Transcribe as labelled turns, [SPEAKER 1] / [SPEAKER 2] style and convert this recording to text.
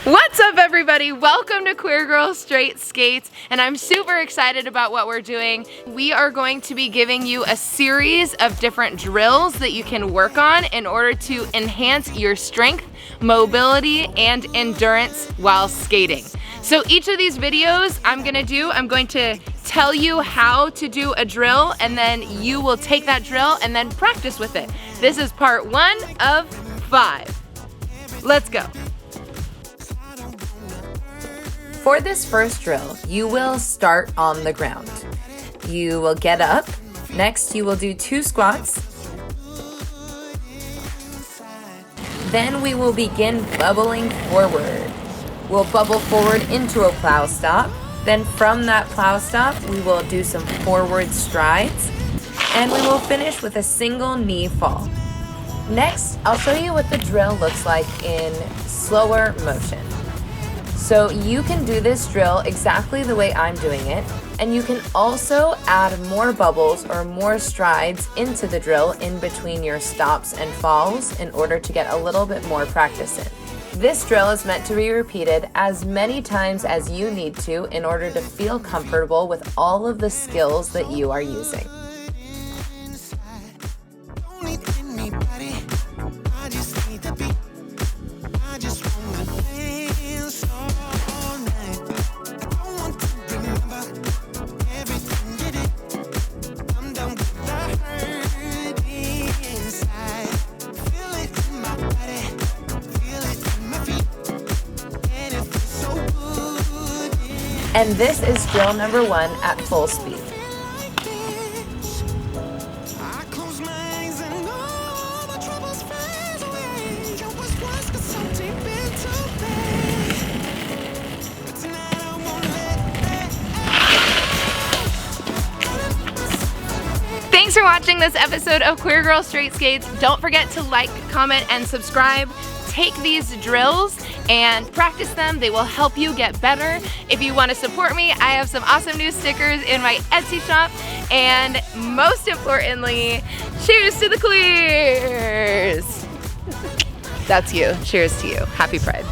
[SPEAKER 1] What's up, everybody? Welcome to Queer Girl Straight Skates, and I'm super excited about what we're doing. We are going to be giving you a series of different drills that you can work on in order to enhance your strength, mobility, and endurance while skating. So each of these videos I'm going to tell you how to do a drill, and then you will take that drill and then practice with it. This is part 1 of 5. Let's go. For this first drill, you will start on the ground. You will get up. Next, you will do 2 squats. Then we will begin bubbling forward. We'll bubble forward into a plow stop. Then from that plow stop, we will do some forward strides. And we will finish with a single knee fall. Next, I'll show you what the drill looks like in slower motion. So you can do this drill exactly the way I'm doing it, and you can also add more bubbles or more strides into the drill in between your stops and falls in order to get a little bit more practice in. This drill is meant to be repeated as many times as you need to in order to feel comfortable with all of the skills that you are using. And this is drill number 1 at full speed. Thanks for watching this episode of Queer Girl Straight Skates. Don't forget to like, comment, and subscribe. Take these drills and practice them. They will help you get better. If you want to support me, I have some awesome new stickers in my Etsy shop. And most importantly, cheers to the queers. That's you. Cheers to you. Happy Pride.